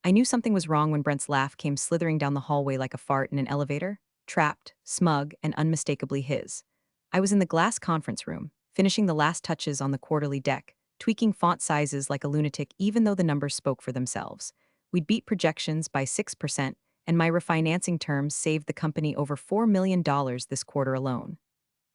I knew something was wrong when Brent's laugh came slithering down the hallway like a fart in an elevator, trapped, smug, and unmistakably his. I was in the glass conference room, finishing the last touches on the quarterly deck, tweaking font sizes like a lunatic even though the numbers spoke for themselves. We'd beat projections by 6%, and my refinancing terms saved the company over $4 million this quarter alone.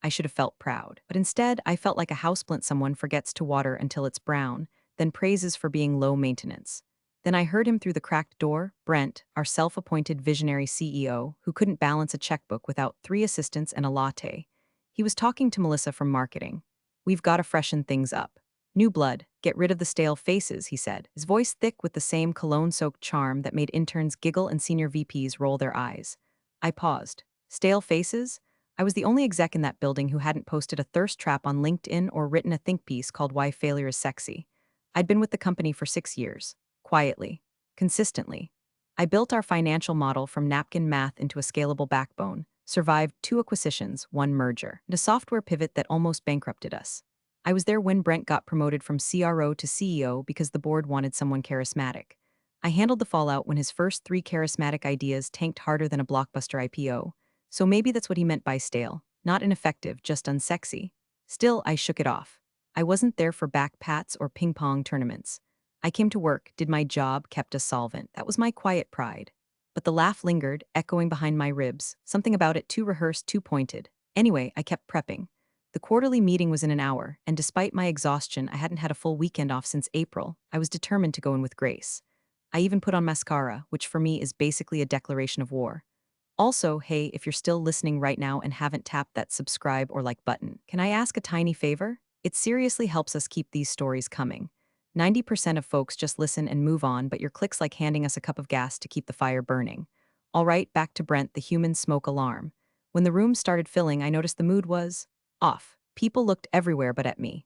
I should have felt proud, but instead I felt like a houseplant someone forgets to water until it's brown, then praises for being low maintenance. Then I heard him through the cracked door, Brent, our self-appointed visionary CEO, who couldn't balance a checkbook without 3 assistants and a latte. He was talking to Melissa from marketing. "We've got to freshen things up. New blood, get rid of the stale faces," he said, his voice thick with the same cologne-soaked charm that made interns giggle and senior VPs roll their eyes. I paused. Stale faces? I was the only exec in that building who hadn't posted a thirst trap on LinkedIn or written a think piece called Why Failure is Sexy. I'd been with the company for 6 years, quietly, consistently. I built our financial model from napkin math into a scalable backbone, survived 2 acquisitions, 1 merger, and a software pivot that almost bankrupted us. I was there when Brent got promoted from CRO to CEO because the board wanted someone charismatic. I handled the fallout when his first 3 charismatic ideas tanked harder than a blockbuster IPO. So maybe that's what he meant by stale. Not ineffective, just unsexy. Still, I shook it off. I wasn't there for back pats or ping pong tournaments. I came to work, did my job, kept us solvent. That was my quiet pride. But the laugh lingered, echoing behind my ribs, something about it too rehearsed, too pointed. Anyway, I kept prepping. The quarterly meeting was in an hour, and despite my exhaustion, I hadn't had a full weekend off since April. I was determined to go in with grace. I even put on mascara, which for me is basically a declaration of war. Also, hey, if you're still listening right now and haven't tapped that subscribe or like button, can I ask a tiny favor? It seriously helps us keep these stories coming. 90% of folks just listen and move on, but your click's like handing us a cup of gas to keep the fire burning. All right, back to Brent, the human smoke alarm. When the room started filling, I noticed the mood was off. People looked everywhere but at me.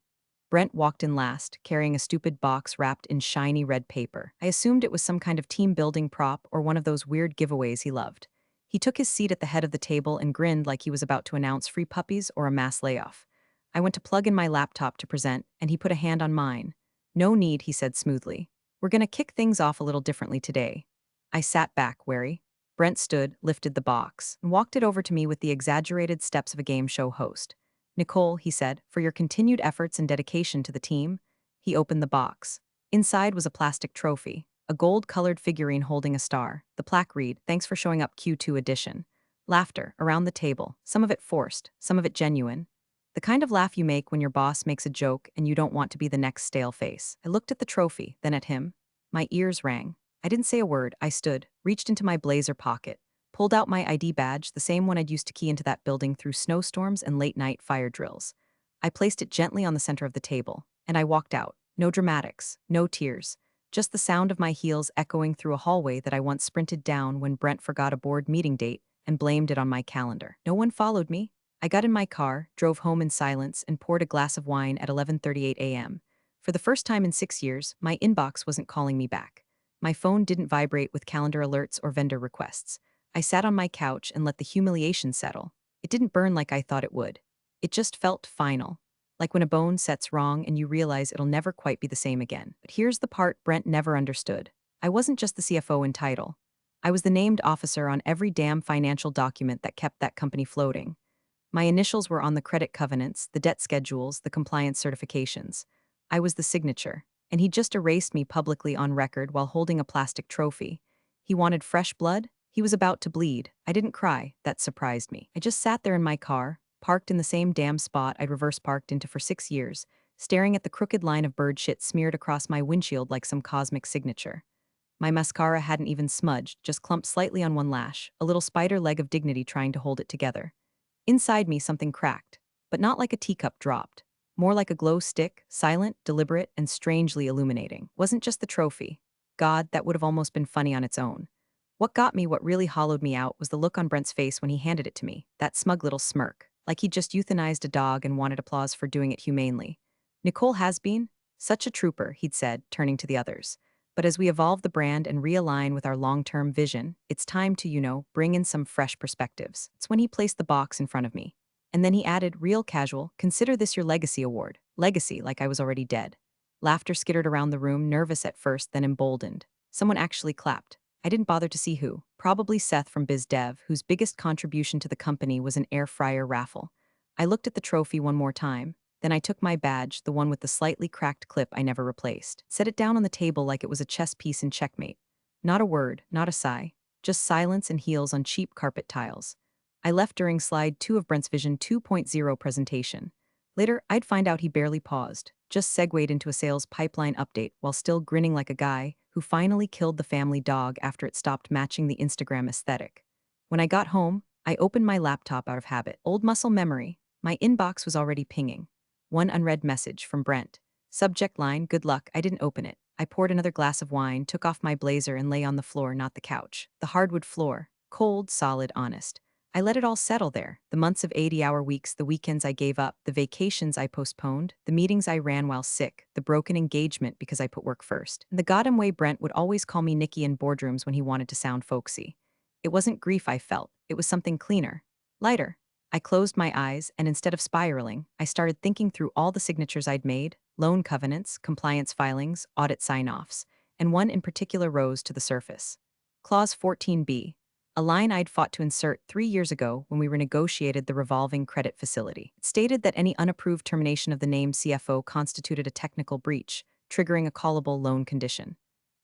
Brent walked in last, carrying a stupid box wrapped in shiny red paper. I assumed it was some kind of team building prop or one of those weird giveaways he loved. He took his seat at the head of the table and grinned like he was about to announce free puppies or a mass layoff. I went to plug in my laptop to present, and he put a hand on mine. "No need," he said smoothly. "We're gonna kick things off a little differently today." I sat back, wary. Brent stood, lifted the box, and walked it over to me with the exaggerated steps of a game show host. "Nicole," he said, "for your continued efforts and dedication to the team." He opened the box. Inside was a plastic trophy, a gold-colored figurine holding a star. The plaque read, "Thanks for showing up, Q2 edition." Laughter, around the table, some of it forced, some of it genuine. The kind of laugh you make when your boss makes a joke and you don't want to be the next stale face. I looked at the trophy, then at him. My ears rang. I didn't say a word. I stood, reached into my blazer pocket, pulled out my ID badge, the same one I'd used to key into that building through snowstorms and late-night fire drills. I placed it gently on the center of the table, and I walked out. No dramatics, no tears. Just the sound of my heels echoing through a hallway that I once sprinted down when Brent forgot a board meeting date and blamed it on my calendar. No one followed me. I got in my car, drove home in silence, and poured a glass of wine at 11:38 a.m. For the first time in 6 years, my inbox wasn't calling me back. My phone didn't vibrate with calendar alerts or vendor requests. I sat on my couch and let the humiliation settle. It didn't burn like I thought it would. It just felt final. Like when a bone sets wrong and you realize it'll never quite be the same again. But here's the part Brent never understood. I wasn't just the CFO in title. I was the named officer on every damn financial document that kept that company floating. My initials were on the credit covenants, the debt schedules, the compliance certifications. I was the signature, and he just erased me publicly on record while holding a plastic trophy. He wanted fresh blood? He was about to bleed. I didn't cry. That surprised me. I just sat there in my car, parked in the same damn spot I'd reverse parked into for 6 years, staring at the crooked line of bird shit smeared across my windshield like some cosmic signature. My mascara hadn't even smudged, just clumped slightly on one lash, a little spider leg of dignity trying to hold it together. Inside me, something cracked, but not like a teacup dropped. More like a glow stick, silent, deliberate, and strangely illuminating. Wasn't just the trophy. God, that would have almost been funny on its own. What got me, what really hollowed me out, was the look on Brent's face when he handed it to me, that smug little smirk, like he'd just euthanized a dog and wanted applause for doing it humanely. "Nicole has been such a trooper," he'd said, turning to the others. "But as we evolve the brand and realign with our long-term vision, it's time to, bring in some fresh perspectives." It's when he placed the box in front of me. And then he added, real casual, "Consider this your legacy award." Legacy, like I was already dead. Laughter skittered around the room, nervous at first, then emboldened. Someone actually clapped. I didn't bother to see who. Probably Seth from Biz Dev, whose biggest contribution to the company was an air fryer raffle. I looked at the trophy one more time. Then I took my badge, the one with the slightly cracked clip I never replaced, set it down on the table like it was a chess piece in checkmate. Not a word, not a sigh, just silence and heels on cheap carpet tiles. I left during slide 2 of Brent's Vision 2.0 presentation. Later, I'd find out he barely paused, just segued into a sales pipeline update while still grinning like a guy who finally killed the family dog after it stopped matching the Instagram aesthetic. When I got home, I opened my laptop out of habit. Old muscle memory. My inbox was already pinging. One unread message from Brent. Subject line, good luck. I didn't open it. I poured another glass of wine, took off my blazer, and lay on the floor, not the couch. The hardwood floor. Cold, solid, honest. I let it all settle there. The months of 80-hour weeks, the weekends I gave up, the vacations I postponed, the meetings I ran while sick, the broken engagement because I put work first. And the goddamn way Brent would always call me Nikki in boardrooms when he wanted to sound folksy. It wasn't grief I felt. It was something cleaner. Lighter. I closed my eyes, and instead of spiraling, I started thinking through all the signatures I'd made, loan covenants, compliance filings, audit sign-offs, and one in particular rose to the surface. Clause 14b. A line I'd fought to insert 3 years ago when we renegotiated the revolving credit facility. It stated that any unapproved termination of the named CFO constituted a technical breach, triggering a callable loan condition.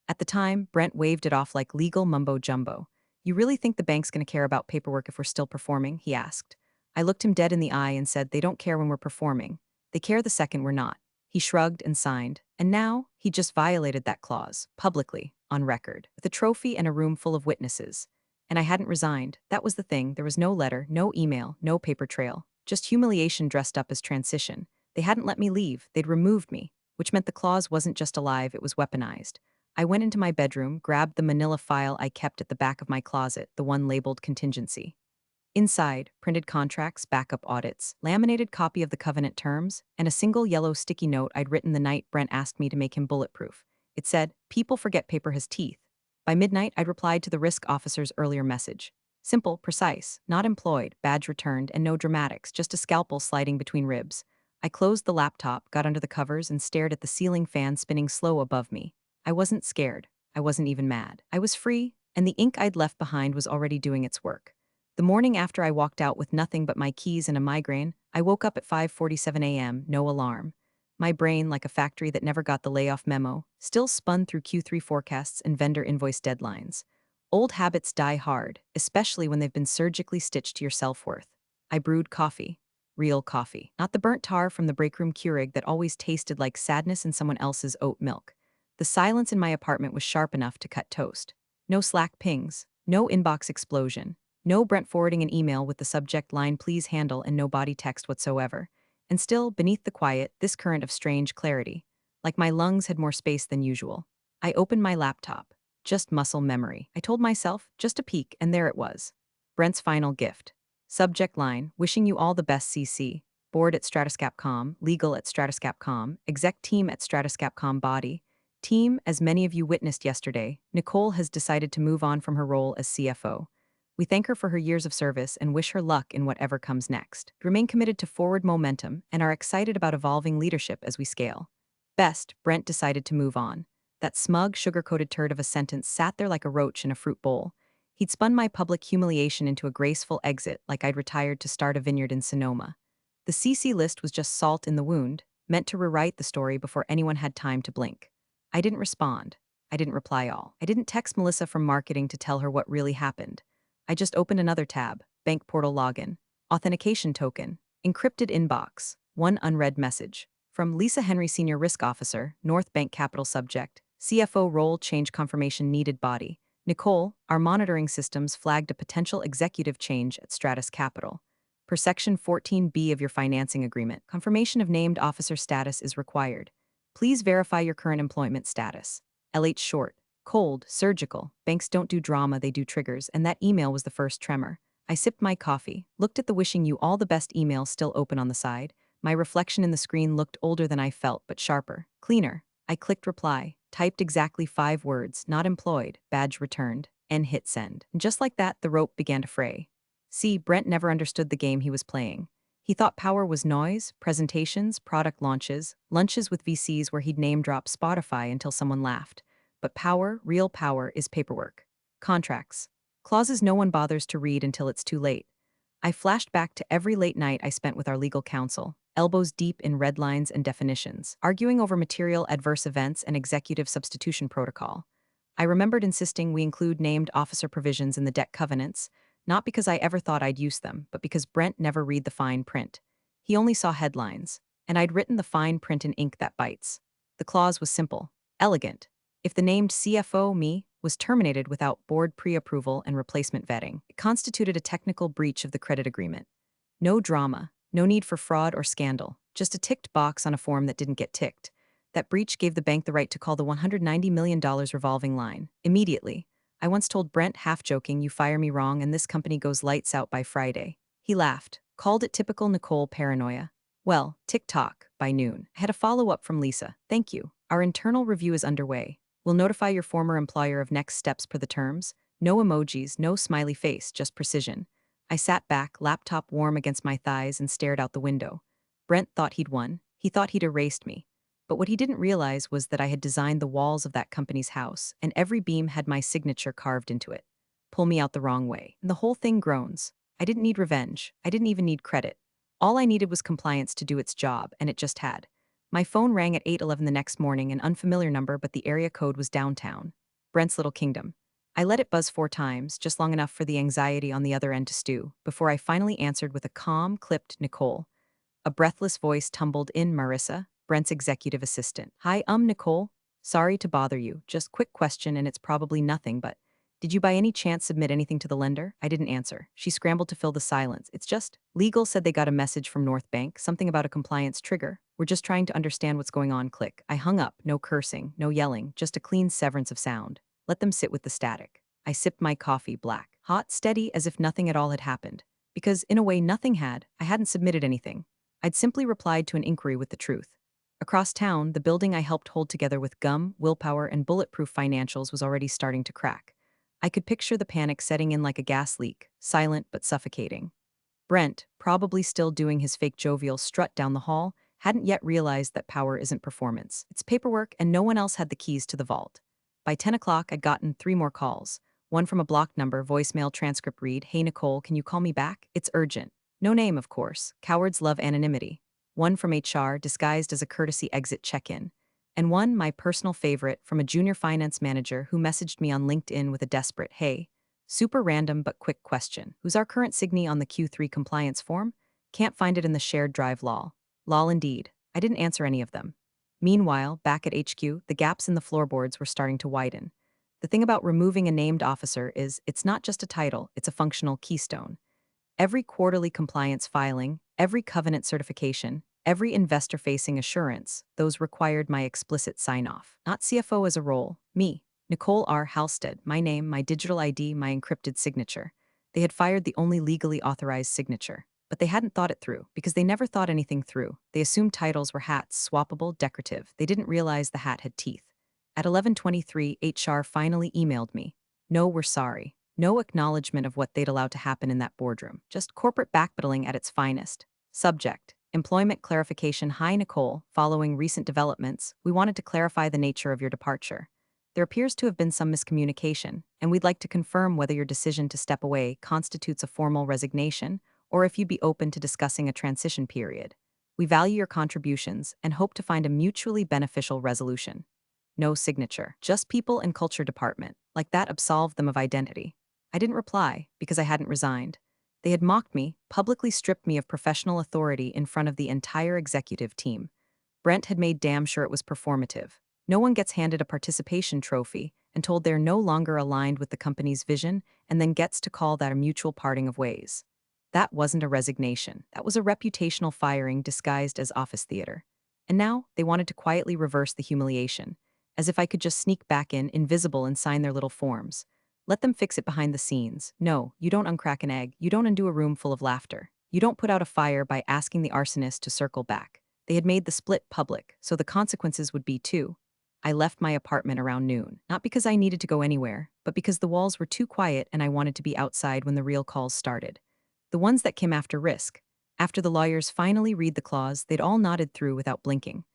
At the time, Brent waved it off like legal mumbo-jumbo. You really think the bank's going to care about paperwork if we're still performing? He asked. I looked him dead in the eye and said, they don't care when we're performing. They care the second we're not. He shrugged and signed. And now, he just violated that clause, publicly, on record, with a trophy and a room full of witnesses. And I hadn't resigned. That was the thing. There was no letter, no email, no paper trail. Just humiliation dressed up as transition. They hadn't let me leave. They'd removed me, which meant the clause wasn't just alive, it was weaponized. I went into my bedroom, grabbed the manila file I kept at the back of my closet, the one labeled contingency. Inside, printed contracts, backup audits, laminated copy of the covenant terms, and a single yellow sticky note I'd written the night Brent asked me to make him bulletproof. It said, "People forget paper has teeth." By midnight, I'd replied to the risk officer's earlier message. Simple, precise, not employed, badge returned, and no dramatics, just a scalpel sliding between ribs. I closed the laptop, got under the covers, and stared at the ceiling fan spinning slow above me. I wasn't scared. I wasn't even mad. I was free, and the ink I'd left behind was already doing its work. The morning after I walked out with nothing but my keys and a migraine, I woke up at 5:47 a.m., no alarm. My brain, like a factory that never got the layoff memo, still spun through Q3 forecasts and vendor invoice deadlines. Old habits die hard, especially when they've been surgically stitched to your self-worth. I brewed coffee. Real coffee. Not the burnt tar from the breakroom Keurig that always tasted like sadness in someone else's oat milk. The silence in my apartment was sharp enough to cut toast. No Slack pings. No inbox explosion. No Brent forwarding an email with the subject line "please handle" and no body text whatsoever. And still, beneath the quiet, this current of strange clarity. Like my lungs had more space than usual. I opened my laptop. Just muscle memory. I told myself, just a peek, and there it was. Brent's final gift. Subject line, "wishing you all the best CC. Board at Stratuscap.com, legal at Stratuscap.com, exec team at Stratuscap.com body. Team, as many of you witnessed yesterday, Nicole has decided to move on from her role as CFO. We thank her for her years of service and wish her luck in whatever comes next. We remain committed to forward momentum and are excited about evolving leadership as we scale. Best, Brent decided to move on. That smug, sugar-coated turd of a sentence sat there like a roach in a fruit bowl. He'd spun my public humiliation into a graceful exit like I'd retired to start a vineyard in Sonoma. The CC list was just salt in the wound, meant to rewrite the story before anyone had time to blink. I didn't respond. I didn't reply all. I didn't text Melissa from marketing to tell her what really happened. I just opened another tab, bank portal login, authentication token, encrypted inbox, one unread message. From Lisa Henry, Senior Risk Officer, North Bank Capital Subject, CFO role change confirmation needed body. Nicole, our monitoring systems flagged a potential executive change at Stratus Capital. Per Section 14B of your financing agreement, confirmation of named officer status is required. Please verify your current employment status. LH short. Cold, surgical, banks don't do drama, they do triggers, and that email was the first tremor. I sipped my coffee, looked at the "wishing you all the best" email still open on the side. My reflection in the screen looked older than I felt, but sharper, cleaner. I clicked reply, typed exactly 5 words, "not employed, badge returned," and hit send. And just like that, the rope began to fray. See, Brent never understood the game he was playing. He thought power was noise, presentations, product launches, lunches with VCs where he'd name drop Spotify until someone laughed. But power, real power, is paperwork. Contracts. Clauses no one bothers to read until it's too late. I flashed back to every late night I spent with our legal counsel, elbows deep in red lines and definitions, arguing over material adverse events and executive substitution protocol. I remembered insisting we include named officer provisions in the debt covenants, not because I ever thought I'd use them, but because Brent never read the fine print. He only saw headlines, and I'd written the fine print in ink that bites. The clause was simple, elegant. If the named CFO, me, was terminated without board pre-approval and replacement vetting, it constituted a technical breach of the credit agreement. No drama, no need for fraud or scandal, just a ticked box on a form that didn't get ticked. That breach gave the bank the right to call the $190 million revolving line, immediately. I once told Brent, half joking, "You fire me wrong and this company goes lights out by Friday." He laughed, called it typical Nicole paranoia. Well, tick-tock, by noon. I had a follow-up from Lisa. "Thank you. Our internal review is underway. We'll notify your former employer of next steps per the terms." No emojis, no smiley face, just precision. I sat back, laptop warm against my thighs, and stared out the window. Brent thought he'd won. He thought he'd erased me. But what he didn't realize was that I had designed the walls of that company's house, and every beam had my signature carved into it. Pull me out the wrong way, and the whole thing groans. I didn't need revenge. I didn't even need credit. All I needed was compliance to do its job, and it just had. My phone rang at 8:11 the next morning, an unfamiliar number, but the area code was downtown. Brent's little kingdom. I let it buzz 4 times, just long enough for the anxiety on the other end to stew, before I finally answered with a calm, clipped "Nicole." A breathless voice tumbled in. "Marissa, Brent's executive assistant." "Hi, Nicole. Sorry to bother you. Just quick question, and it's probably nothing, but did you by any chance submit anything to the lender?" I didn't answer. She scrambled to fill the silence. "It's just, legal said they got a message from North Bank, something about a compliance trigger. We're just trying to understand what's going on." Click. I hung up. No cursing, no yelling, just a clean severance of sound. Let them sit with the static. I sipped my coffee, black, hot, steady, as if nothing at all had happened. Because, in a way, nothing had. I hadn't submitted anything. I'd simply replied to an inquiry with the truth. Across town, the building I helped hold together with gum, willpower, and bulletproof financials was already starting to crack. I could picture the panic setting in like a gas leak, silent but suffocating. Brent, probably still doing his fake jovial strut down the hall, hadn't yet realized that power isn't performance. It's paperwork, and no one else had the keys to the vault. By 10 o'clock, I'd gotten 3 more calls. One from a blocked number, voicemail transcript read, "Hey Nicole, can you call me back? It's urgent." No name, of course. Cowards love anonymity. One from HR, disguised as a courtesy exit check-in. And one, my personal favorite, from a junior finance manager who messaged me on LinkedIn with a desperate, "Hey, super random but quick question. Who's our current signee on the Q3 compliance form? Can't find it in the shared drive lol." Lol indeed. I didn't answer any of them. Meanwhile, back at HQ, the gaps in the floorboards were starting to widen. The thing about removing a named officer is it's not just a title, it's a functional keystone. Every quarterly compliance filing, every covenant certification, every investor-facing assurance, those required my explicit sign-off. Not CFO as a role, me, Nicole R. Halstead, my name, my digital ID, my encrypted signature. They had fired the only legally authorized signature. But they hadn't thought it through, because they never thought anything through. They assumed titles were hats, swappable, decorative. They didn't realize the hat had teeth. At 11:23, HR finally emailed me. "No, we're sorry." No acknowledgement of what they'd allowed to happen in that boardroom. Just corporate backpedaling at its finest. Subject: employment clarification. "Hi Nicole, following recent developments, we wanted to clarify the nature of your departure. There appears to have been some miscommunication, and we'd like to confirm whether your decision to step away constitutes a formal resignation, or if you'd be open to discussing a transition period. We value your contributions and hope to find a mutually beneficial resolution." No signature. Just people and culture department. Like that absolved them of identity. I didn't reply, because I hadn't resigned. They had mocked me, publicly stripped me of professional authority in front of the entire executive team. Brent had made damn sure it was performative. No one gets handed a participation trophy and told they're no longer aligned with the company's vision and then gets to call that a mutual parting of ways. That wasn't a resignation. That was a reputational firing disguised as office theater. And now, they wanted to quietly reverse the humiliation, as if I could just sneak back in, invisible, and sign their little forms. Let them fix it behind the scenes. No, you don't uncrack an egg. You don't undo a room full of laughter. You don't put out a fire by asking the arsonist to circle back. They had made the split public, so the consequences would be too. I left my apartment around noon, not because I needed to go anywhere, but because the walls were too quiet and I wanted to be outside when the real calls started. The ones that came after risk. After the lawyers finally read the clause, they'd all nodded through without blinking.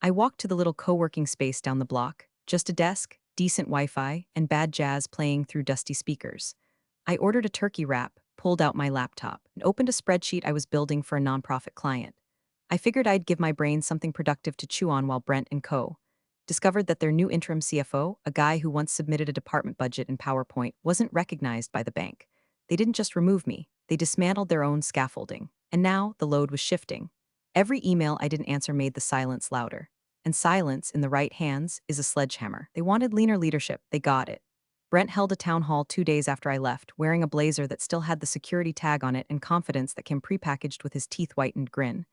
I walked to the little co-working space down the block, just a desk, decent Wi-Fi, and bad jazz playing through dusty speakers. I ordered a turkey wrap, pulled out my laptop, and opened a spreadsheet I was building for a nonprofit client. I figured I'd give my brain something productive to chew on while Brent and Co. discovered that their new interim CFO, a guy who once submitted a department budget in PowerPoint, wasn't recognized by the bank. They didn't just remove me, they dismantled their own scaffolding. And now the load was shifting. Every email I didn't answer made the silence louder. And silence, in the right hands, is a sledgehammer. They wanted leaner leadership, they got it. Brent held a town hall 2 days after I left, wearing a blazer that still had the security tag on it and confidence that came prepackaged with his teeth-whitened grin.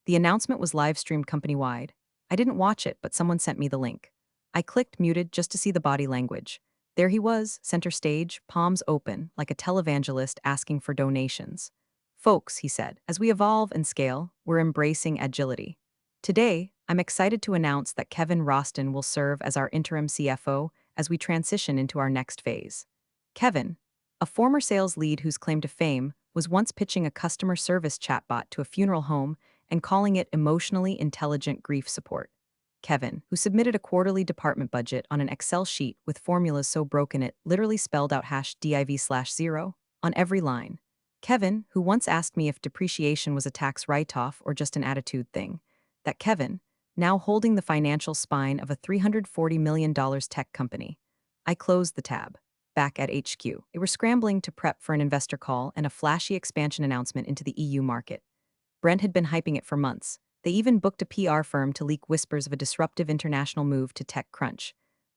The announcement was live-streamed company-wide. I didn't watch it, but someone sent me the link. I clicked muted just to see the body language. There he was, center stage, palms open, like a televangelist asking for donations. Folks, he said, as we evolve and scale, we're embracing agility. Today, I'm excited to announce that Kevin Roston will serve as our interim CFO as we transition into our next phase. Kevin, a former sales lead whose claim to fame was once pitching a customer service chatbot to a funeral home and calling it emotionally intelligent grief support. Kevin, who submitted a quarterly department budget on an Excel sheet with formulas so broken it literally spelled out #div/0 on every line. Kevin, who once asked me if depreciation was a tax write-off or just an attitude thing. That Kevin, now holding the financial spine of a $340 million tech company. I closed the tab. Back at HQ, they were scrambling to prep for an investor call and a flashy expansion announcement into the EU market. Brent had been hyping it for months. They even booked a PR firm to leak whispers of a disruptive international move to TechCrunch.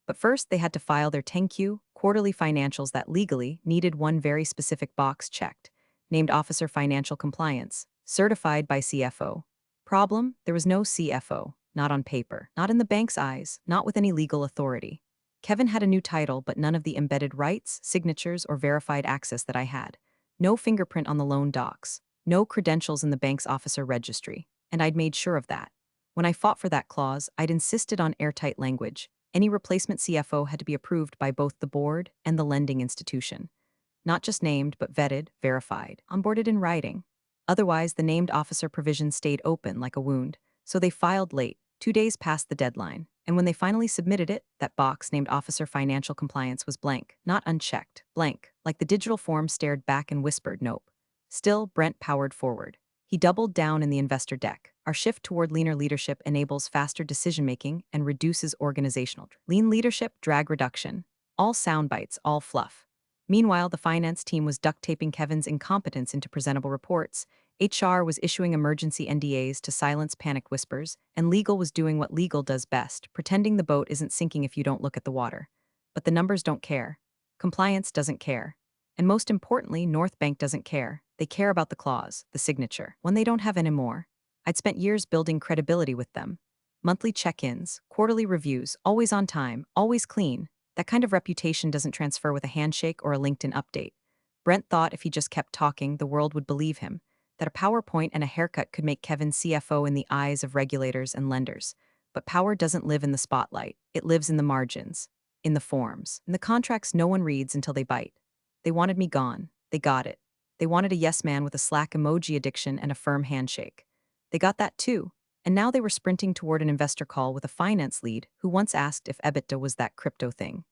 But first, they had to file their 10Q quarterly financials that legally needed one very specific box checked, named Officer Financial Compliance, certified by CFO. Problem? There was no CFO, not on paper, not in the bank's eyes, not with any legal authority. Kevin had a new title, but none of the embedded rights, signatures, or verified access that I had. No fingerprint on the loan docs. No credentials in the bank's officer registry, and I'd made sure of that. When I fought for that clause, I'd insisted on airtight language. Any replacement CFO had to be approved by both the board and the lending institution. Not just named, but vetted, verified, onboarded in writing. Otherwise, the named officer provision stayed open like a wound, so they filed late, 2 days past the deadline. And when they finally submitted it, that box named Officer Financial Compliance was blank, not unchecked, blank, like the digital form stared back and whispered nope. Still, Brent powered forward. He doubled down in the investor deck. Our shift toward leaner leadership enables faster decision-making and reduces organizational lean leadership, drag reduction. All sound bites, all fluff. Meanwhile, the finance team was duct-taping Kevin's incompetence into presentable reports, HR was issuing emergency NDAs to silence panicked whispers, and legal was doing what legal does best, pretending the boat isn't sinking if you don't look at the water. But the numbers don't care. Compliance doesn't care. And most importantly, North Bank doesn't care. They care about the clause, the signature, one they don't have anymore. I'd spent years building credibility with them. Monthly check-ins, quarterly reviews, always on time, always clean. That kind of reputation doesn't transfer with a handshake or a LinkedIn update. Brent thought if he just kept talking, the world would believe him, that a PowerPoint and a haircut could make Kevin CFO in the eyes of regulators and lenders. But power doesn't live in the spotlight. It lives in the margins, in the forms, in the contracts no one reads until they bite. They wanted me gone. They got it. They wanted a yes man with a Slack emoji addiction and a firm handshake. They got that too. And now they were sprinting toward an investor call with a finance lead who once asked if EBITDA was that crypto thing.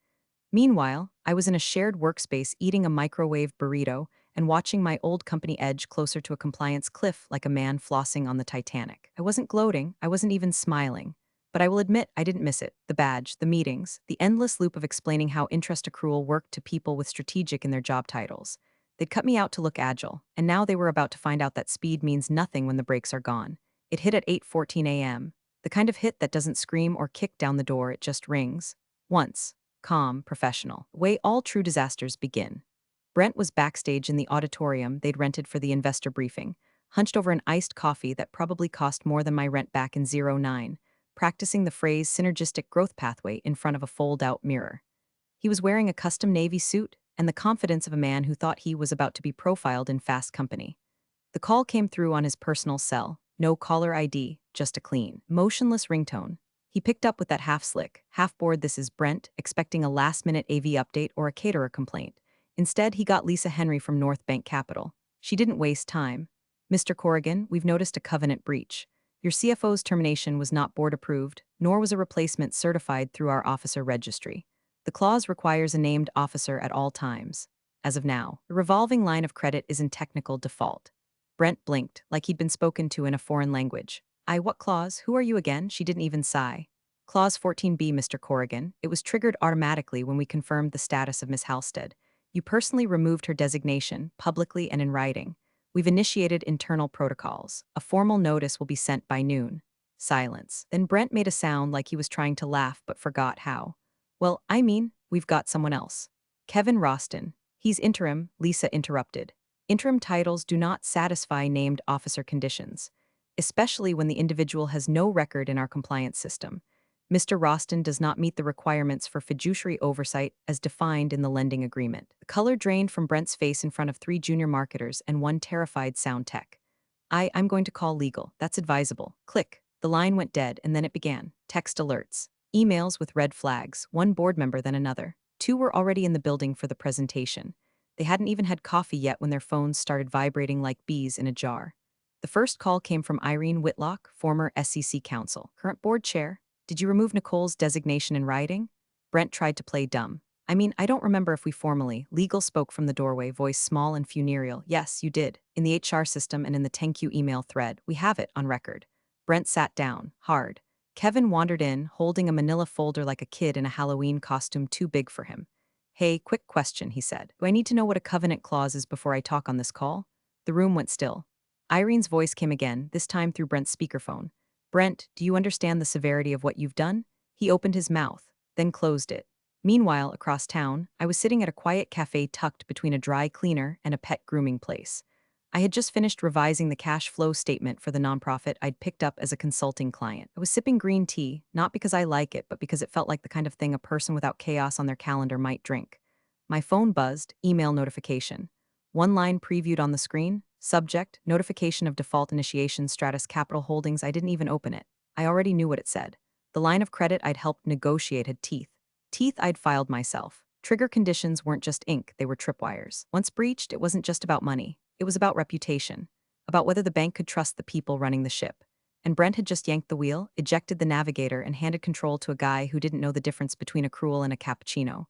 Meanwhile, I was in a shared workspace eating a microwave burrito and watching my old company edge closer to a compliance cliff like a man flossing on the Titanic. I wasn't gloating, I wasn't even smiling. But I will admit I didn't miss it. The badge, the meetings, the endless loop of explaining how interest accrual worked to people with strategic in their job titles. They'd cut me out to look agile, and now they were about to find out that speed means nothing when the brakes are gone. It hit at 8:14 a.m., the kind of hit that doesn't scream or kick down the door, it just rings. Once. Calm, professional. The way all true disasters begin. Brent was backstage in the auditorium they'd rented for the investor briefing, hunched over an iced coffee that probably cost more than my rent back in '09, practicing the phrase synergistic growth pathway in front of a fold-out mirror. He was wearing a custom navy suit and the confidence of a man who thought he was about to be profiled in fast company. The call came through on his personal cell, no caller ID, just a clean, motionless ringtone. He picked up with that half-slick, half-bored "this is Brent," expecting a last-minute AV update or a caterer complaint. Instead, he got Lisa Henry from North Bank Capital. She didn't waste time. "Mr. Corrigan, we've noticed a covenant breach. Your CFO's termination was not board-approved, nor was a replacement certified through our officer registry." The clause requires a named officer at all times. As of now, the revolving line of credit is in technical default. Brent blinked, like he'd been spoken to in a foreign language. What clause? Who are you again? She didn't even sigh. Clause 14B, Mr. Corrigan. It was triggered automatically when we confirmed the status of Miss Halstead. You personally removed her designation, publicly and in writing. We've initiated internal protocols. A formal notice will be sent by noon. Silence. Then Brent made a sound like he was trying to laugh but forgot how. Well, we've got someone else. Kevin Roston. He's interim, Lisa interrupted. Interim titles do not satisfy named officer conditions, especially when the individual has no record in our compliance system. Mr. Roston does not meet the requirements for fiduciary oversight as defined in the lending agreement. The color drained from Brent's face in front of 3 junior marketers and 1 terrified sound tech. I'm going to call legal. That's advisable. Click. The line went dead, and then it began. Text alerts. Emails with red flags, 1 board member then another. 2 were already in the building for the presentation. They hadn't even had coffee yet when their phones started vibrating like bees in a jar. The first call came from Irene Whitlock, former SEC counsel, current board chair. Did you remove Nicole's designation in writing? Brent tried to play dumb. I don't remember if we formally. Legal spoke from the doorway, voice small and funereal. Yes, you did. In the HR system and in the 10Q email thread. We have it on record. Brent sat down, hard. Kevin wandered in, holding a manila folder like a kid in a Halloween costume too big for him. Hey, quick question, he said. Do I need to know what a covenant clause is before I talk on this call? The room went still. Irene's voice came again, this time through Brent's speakerphone. Brent, do you understand the severity of what you've done? He opened his mouth, then closed it. Meanwhile, across town, I was sitting at a quiet cafe tucked between a dry cleaner and a pet grooming place. I had just finished revising the cash flow statement for the nonprofit I'd picked up as a consulting client. I was sipping green tea, not because I like it, but because it felt like the kind of thing a person without chaos on their calendar might drink. My phone buzzed, email notification. 1 line previewed on the screen, subject, notification of default initiation Stratus Capital Holdings. I didn't even open it. I already knew what it said. The line of credit I'd helped negotiate had teeth. Teeth I'd filed myself. Trigger conditions weren't just ink, they were tripwires. Once breached, it wasn't just about money. It was about reputation, about whether the bank could trust the people running the ship. And Brent had just yanked the wheel, ejected the navigator, and handed control to a guy who didn't know the difference between a cruel and a cappuccino,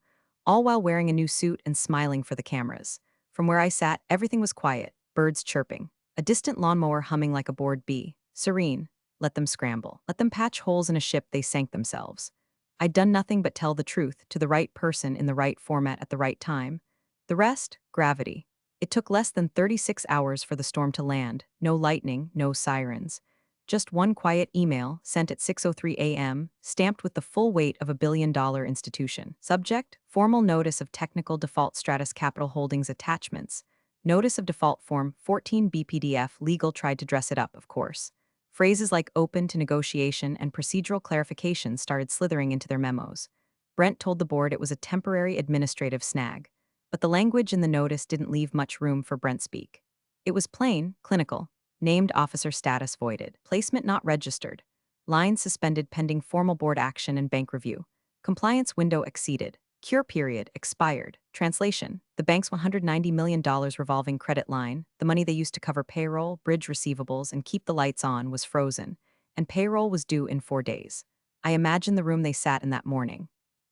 all while wearing a new suit and smiling for the cameras. From where I sat, everything was quiet, birds chirping, a distant lawnmower humming like a bored bee. Serene. Let them scramble. Let them patch holes in a ship they sank themselves. I'd done nothing but tell the truth to the right person in the right format at the right time. The rest? Gravity. It took less than 36 hours for the storm to land. No lightning, no sirens. Just 1 quiet email, sent at 6:03 a.m., stamped with the full weight of a billion-dollar institution. Subject: Formal Notice of Technical Default Stratus Capital Holdings Attachments. Notice of Default Form 14 BPDF. Legal tried to dress it up, of course. Phrases like open to negotiation and procedural clarification started slithering into their memos. Brent told the board it was a temporary administrative snag. But the language in the notice didn't leave much room for Brent speak. It was plain, clinical. Named officer status voided. Placement not registered. Line suspended pending formal board action and bank review. Compliance window exceeded. Cure period expired. Translation: the bank's $190 million revolving credit line, the money they used to cover payroll, bridge receivables, and keep the lights on, was frozen, and payroll was due in 4 days. I imagined the room they sat in that morning.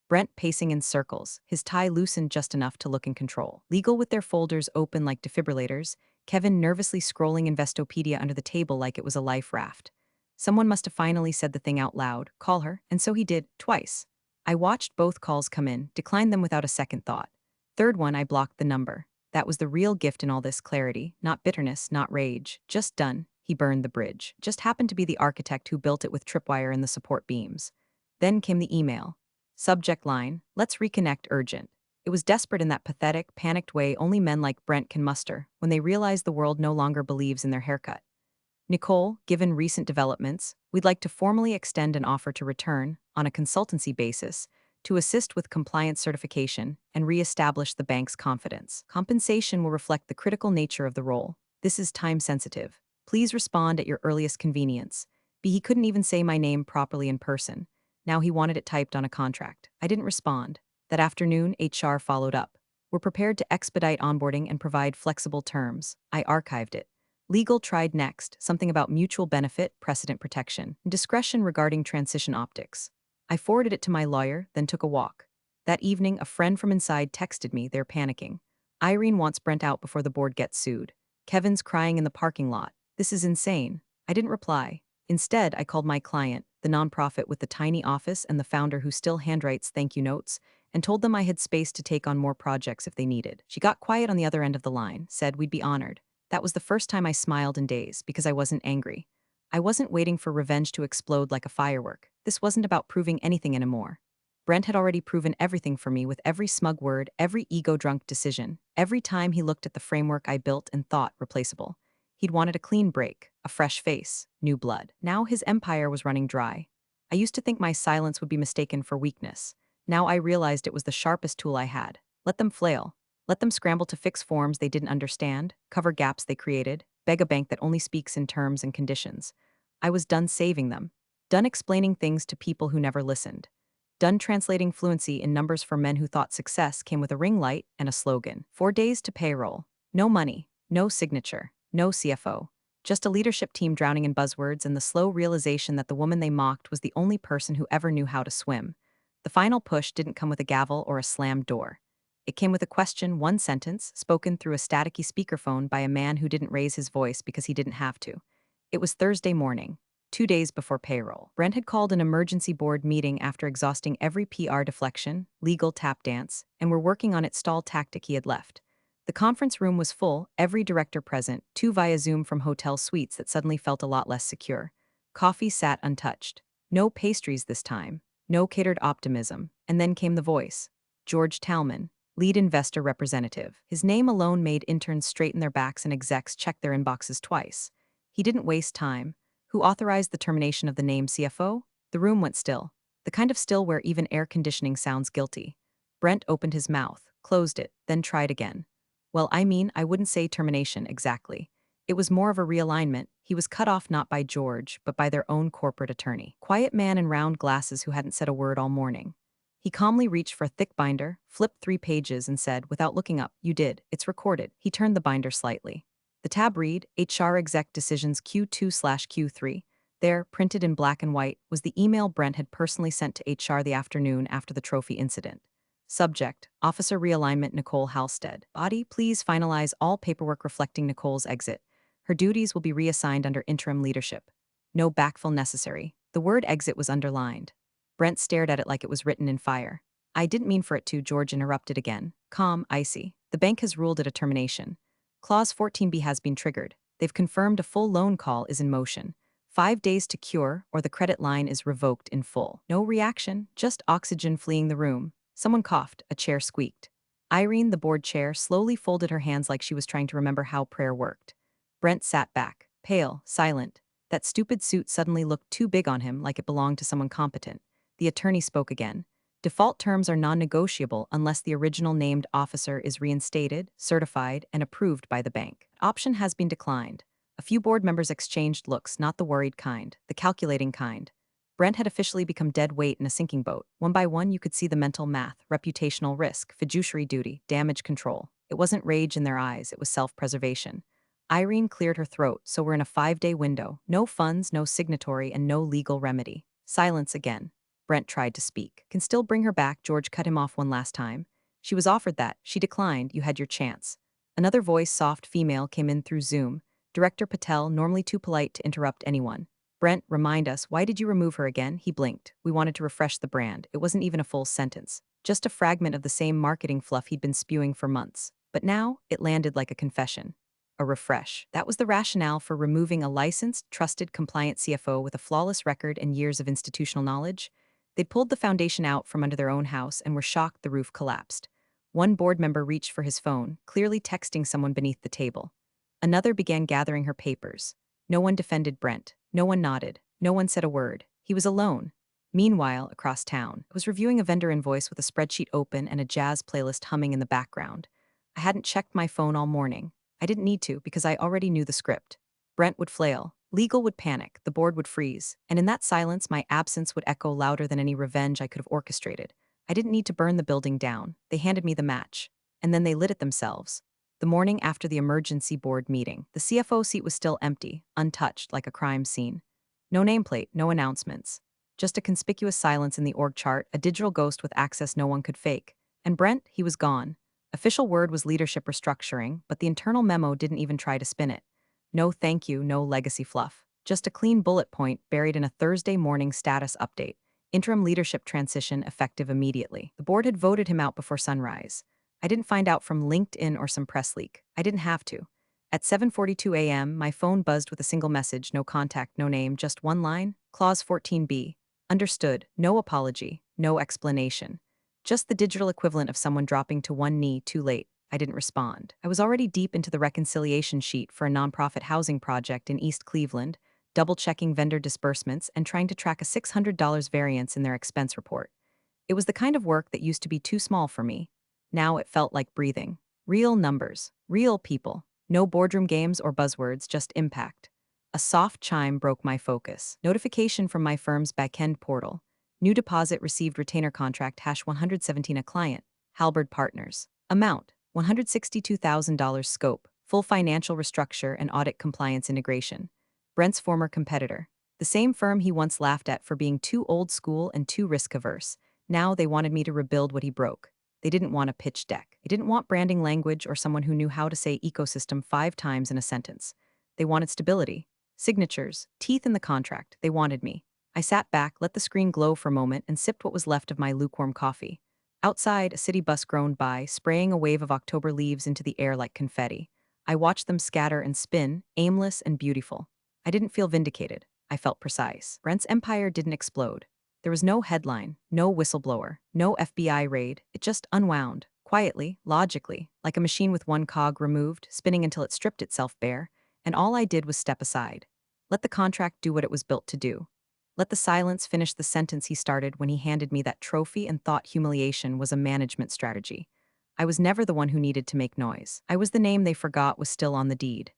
Brent pacing in circles, his tie loosened just enough to look in control. Legal with their folders open like defibrillators, Kevin nervously scrolling Investopedia under the table like it was a life raft. Someone must have finally said the thing out loud, call her, and so he did, twice. I watched both calls come in, declined them without a second thought. Third one, I blocked the number. That was the real gift in all this clarity, not bitterness, not rage. Just done. He burned the bridge. Just happened to be the architect who built it with tripwire in the support beams. Then came the email. Subject line: let's reconnect urgent. It was desperate in that pathetic, panicked way only men like Brent can muster when they realize the world no longer believes in their haircut. Nicole, given recent developments, we'd like to formally extend an offer to return, on a consultancy basis, to assist with compliance certification and re-establish the bank's confidence. Compensation will reflect the critical nature of the role. This is time-sensitive. Please respond at your earliest convenience. He couldn't even say my name properly in person. Now he wanted it typed on a contract. I didn't respond. That afternoon, HR followed up. We're prepared to expedite onboarding and provide flexible terms. I archived it. Legal tried next, something about mutual benefit, precedent protection, and discretion regarding transition optics. I forwarded it to my lawyer, then took a walk. That evening, a friend from inside texted me they're panicking. Irene wants Brent out before the board gets sued. Kevin's crying in the parking lot. This is insane. I didn't reply. Instead, I called my client, the nonprofit with the tiny office and the founder who still handwrites thank you notes, and told them I had space to take on more projects if they needed. She got quiet on the other end of the line, said we'd be honored. That was the first time I smiled in days because I wasn't angry. I wasn't waiting for revenge to explode like a firework. This wasn't about proving anything anymore. Brent had already proven everything for me with every smug word, every ego-drunk decision, every time he looked at the framework I built and thought replaceable. He'd wanted a clean break, a fresh face, new blood. Now his empire was running dry. I used to think my silence would be mistaken for weakness. Now I realized it was the sharpest tool I had. Let them flail. Let them scramble to fix forms they didn't understand, cover gaps they created, beg a bank that only speaks in terms and conditions. I was done saving them. Done explaining things to people who never listened. Done translating fluency in numbers for men who thought success came with a ring light and a slogan. 4 days to payroll. No money, no signature, no CFO. Just a leadership team drowning in buzzwords and the slow realization that the woman they mocked was the only person who ever knew how to swim. The final push didn't come with a gavel or a slammed door. It came with a question, one sentence, spoken through a staticky speakerphone by a man who didn't raise his voice because he didn't have to. It was Thursday morning, 2 days before payroll. Brent had called an emergency board meeting after exhausting every PR deflection, legal tap dance, and were working on its stall tactic he had left. The conference room was full, every director present, two via Zoom from hotel suites that suddenly felt a lot less secure. Coffee sat untouched. No pastries this time. No catered optimism. And then came the voice. George Talman, lead investor representative. His name alone made interns straighten their backs and execs check their inboxes twice. He didn't waste time. Who authorized the termination of the named CFO? The room went still. The kind of still where even air conditioning sounds guilty. Brent opened his mouth, closed it, then tried again. Well, I wouldn't say termination exactly. It was more of a realignment. He was cut off not by George, but by their own corporate attorney. Quiet man in round glasses who hadn't said a word all morning. He calmly reached for a thick binder, flipped 3 pages, and said, without looking up, "You did. It's recorded." He turned the binder slightly. The tab read, HR Exec Decisions Q2/Q3. There, printed in black and white, was the email Brent had personally sent to HR the afternoon after the trophy incident. Subject, Officer Realignment Nicole Halstead. Body, please finalize all paperwork reflecting Nicole's exit. Her duties will be reassigned under interim leadership. No backfill necessary. The word exit was underlined. Brent stared at it like it was written in fire. I didn't mean for it to, George interrupted again. Calm, icy. The bank has ruled it a termination. Clause 14B has been triggered. They've confirmed a full loan call is in motion. 5 days to cure, or the credit line is revoked in full. No reaction, just oxygen fleeing the room. Someone coughed, a chair squeaked. Irene, the board chair, slowly folded her hands like she was trying to remember how prayer worked. Brent sat back, pale, silent. That stupid suit suddenly looked too big on him, like it belonged to someone competent. The attorney spoke again. Default terms are non-negotiable unless the original named officer is reinstated, certified, and approved by the bank. Option has been declined. A few board members exchanged looks, not the worried kind, the calculating kind. Brent had officially become dead weight in a sinking boat. One by one, you could see the mental math, reputational risk, fiduciary duty, damage control. It wasn't rage in their eyes, it was self-preservation. Irene cleared her throat, so we're in a 5-day window. No funds, no signatory, and no legal remedy. Silence again. Brent tried to speak. Can still bring her back, George cut him off one last time. She was offered that. She declined. You had your chance. Another voice, soft female, came in through Zoom. Director Patel, normally too polite to interrupt anyone. Brent, remind us, why did you remove her again? He blinked. We wanted to refresh the brand. It wasn't even a full sentence. Just a fragment of the same marketing fluff he'd been spewing for months. But now, it landed like a confession. A refresh. That was the rationale for removing a licensed, trusted, compliant CFO with a flawless record and years of institutional knowledge. They'd pulled the foundation out from under their own house and were shocked the roof collapsed. One board member reached for his phone, clearly texting someone beneath the table. Another began gathering her papers. No one defended Brent. No one nodded. No one said a word. He was alone. Meanwhile, across town, I was reviewing a vendor invoice with a spreadsheet open and a jazz playlist humming in the background. I hadn't checked my phone all morning. I didn't need to because I already knew the script. Brent would flail. Legal would panic. The board would freeze. And in that silence, my absence would echo louder than any revenge I could have orchestrated. I didn't need to burn the building down. They handed me the match. And then they lit it themselves. The morning after the emergency board meeting, the CFO seat was still empty, untouched like a crime scene. No nameplate, no announcements. Just a conspicuous silence in the org chart, a digital ghost with access no one could fake. And Brent, he was gone. Official word was leadership restructuring, but the internal memo didn't even try to spin it. No thank you, no legacy fluff. Just a clean bullet point buried in a Thursday morning status update. Interim leadership transition effective immediately. The board had voted him out before sunrise. I didn't find out from LinkedIn or some press leak. I didn't have to. At 7:42 a.m., my phone buzzed with a single message, no contact, no name, just one line, Clause 14B. Understood, no apology, no explanation. Just the digital equivalent of someone dropping to one knee too late. I didn't respond. I was already deep into the reconciliation sheet for a nonprofit housing project in East Cleveland, double-checking vendor disbursements and trying to track a $600 variance in their expense report. It was the kind of work that used to be too small for me. Now it felt like breathing. Real numbers, real people. No boardroom games or buzzwords, just impact. A soft chime broke my focus. Notification from my firm's backend portal. New deposit received retainer contract #117 a client. Halberd Partners. Amount, $162,000 scope. Full financial restructure and audit compliance integration. Brent's former competitor. The same firm he once laughed at for being too old school and too risk-averse. Now they wanted me to rebuild what he broke. They didn't want a pitch deck. They didn't want branding language or someone who knew how to say ecosystem 5 times in a sentence. They wanted stability. Signatures, teeth in the contract. They wanted me. I sat back, let the screen glow for a moment, and sipped what was left of my lukewarm coffee. Outside, a city bus groaned by, spraying a wave of October leaves into the air like confetti. I watched them scatter and spin, aimless and beautiful. I didn't feel vindicated. I felt precise. Brent's empire didn't explode. There was no headline, no whistleblower, no FBI raid. It just unwound, quietly, logically, like a machine with one cog removed, spinning until it stripped itself bare, and all I did was step aside. Let the contract do what it was built to do. Let the silence finish the sentence he started when he handed me that trophy and thought humiliation was a management strategy. I was never the one who needed to make noise. I was the name they forgot was still on the deed.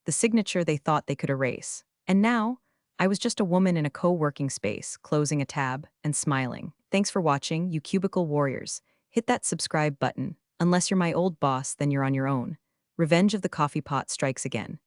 The signature they thought they could erase. And now, I was just a woman in a co-working space, closing a tab and smiling. Thanks for watching, you cubicle warriors. Hit that subscribe button. Unless you're my old boss, then you're on your own. Revenge of the coffee pot strikes again.